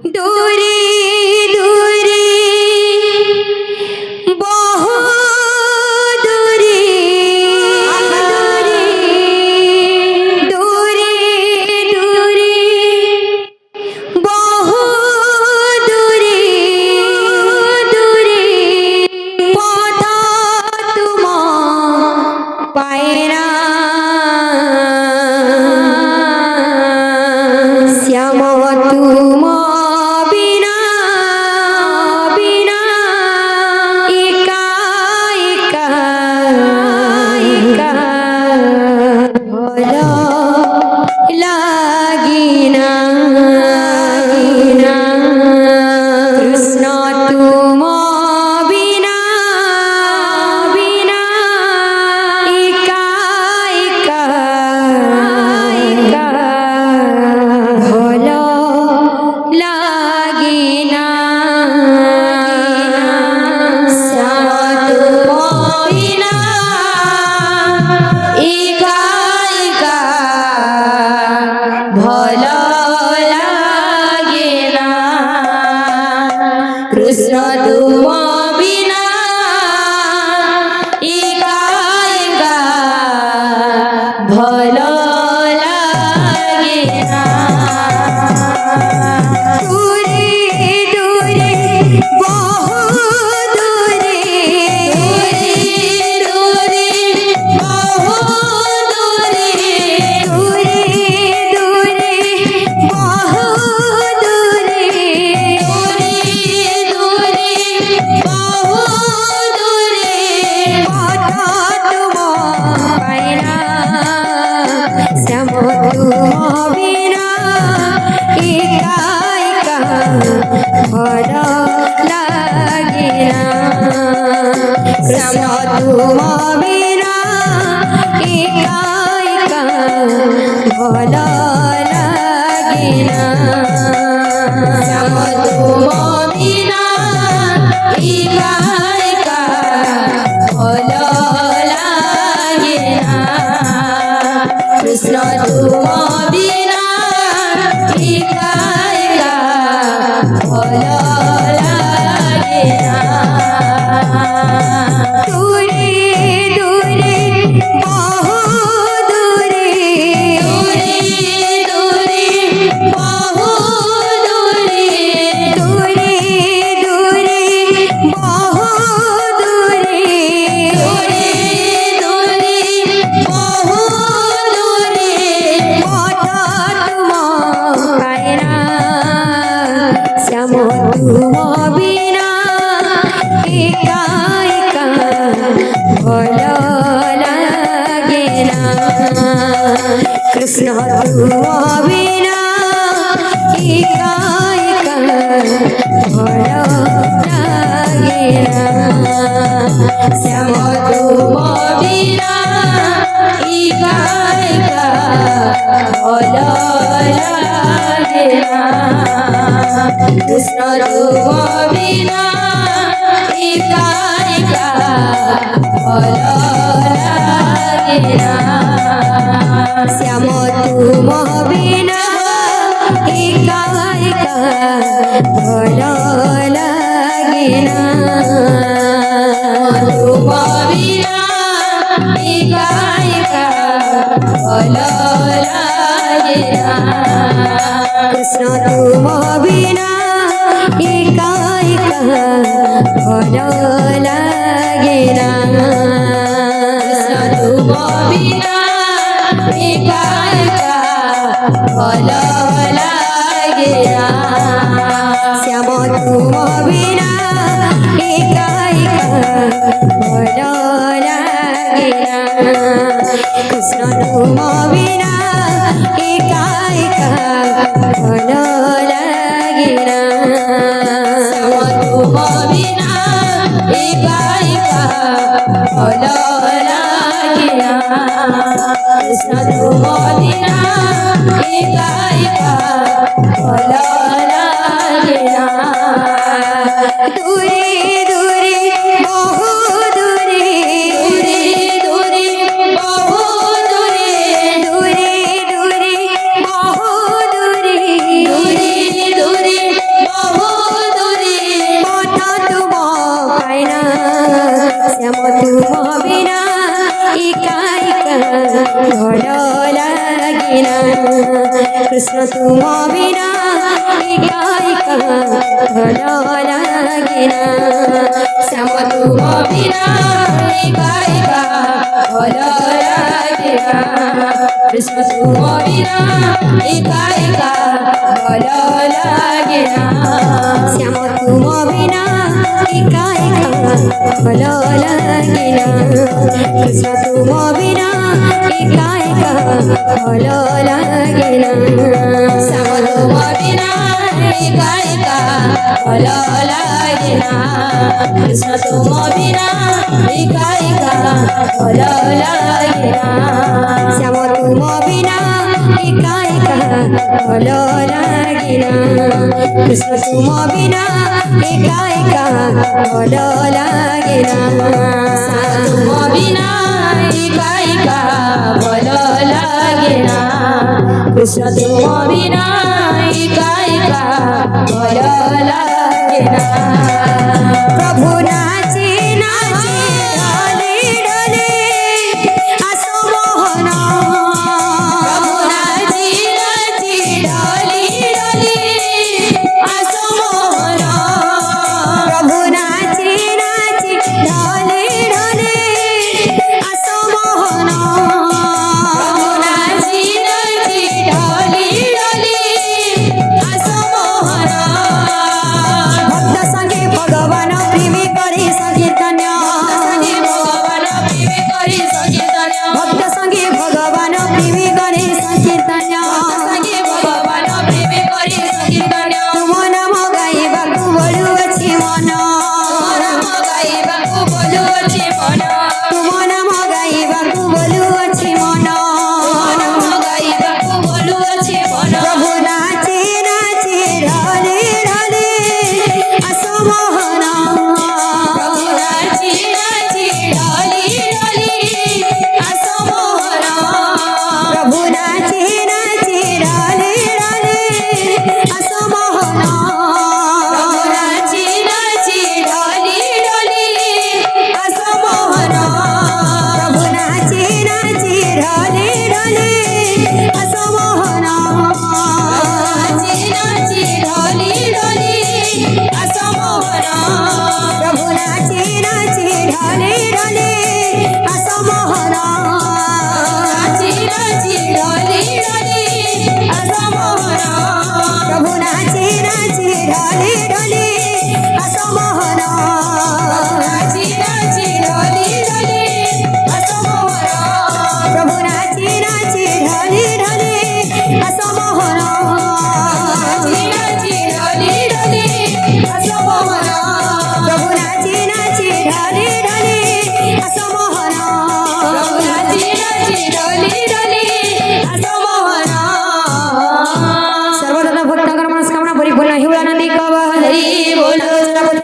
দূরে দূরে বহু দূরে দূরে দূরে বহু দূরে দূরে পথ তোমার পায় না শ্যাম তুম বিনা বিনা একা একা একা ভালো লাগি না কৃষ্ণ তুম বিনা বিনা একা একা একা ভালো লাগে না শ্যাম তুম বিনা একা একা ভালো লাগে না কৃষ্ণ তুম বিনা একা একা ভালো লাগে না দূরে দূরে বহু দূরে দূরে বহু দূরে দূরে দূরে বহু দূরে দূরে দূরে বহু দূরে পথ তোমার পায় না শ্যাম তুম বিনা একা একা ভালো লাগে না শ্যাম তুম বিনা একা একা ভালো লাগে না শ্যাম তুম বিনা একা একা ভালো লাগে না কৃষ্ণ তুম বিনা একা একা ভালো লাগে না দূরে দূরে বহু দূরে দূরে দূরে বহু দূরে দূরে দূরে বহু দূরে দূরে দূরে বহু দূরে পথ তোমার পায় না শ্যাম তুম বিনা একা একা ভালো লাগে না কৃষ্ণ তুম বিনা একা একা ভালো লাগে না শ্যাম তুম বিনা একা একা ভালো লাগে না কৃষ্ণ তুম বিনা একা একা ভালো লাগে না শ্যাম তুম বিনা একা একা ভালো লাগে না তুম বিনা একা একা ভালো লাগে না কৃষ্ণ তুম বিনা একা একা ভালো লাগে না কৃষ্ণ তুম বিনা একা একা ভালো লাগে না শ্যাম তুম বিনা একা একা ভালো লাগে না কৃষ্ণ তুম বিনা একা একা ভালো লাগে না শ্যাম তুম বিনা একা একা ভালো লাগে না কৃষ্ণ তুম বিনা একা একা ভালো লাগে না দূরে দূরে বহু দূরে দূরে দূরে বহু দূরে দূরে দূরে বহু দূরে দূরে ভালো লাগে না কৃষ্ণ তুমি বিনা একা একা ভালো লাগে না শ্যাম তুমি বিনা একা একা ভালো লাগে না কৃষ্ণ তুমি বিনা একা একা ভালো লাগে না শ্যাম তুমি বিনা একা একা ভালো লাগে না কৃষ্ণ তুমি বিনা একা একা ভালো লাগে না শ্যাম তুমি বিনা একা একা ভালো লাগে না কৃষ্ণ তুমি বিনা একা একা ভালো লাগে না শ্যাম তুমি বিনা একা একা ভালো লাগে না কৃষ্ণ তুমি বিনা একা একা ভালো লাগে না তুমি বিনা একা একা ভালো লাগে না কৃষ্ণ তুমি বিনা একা একা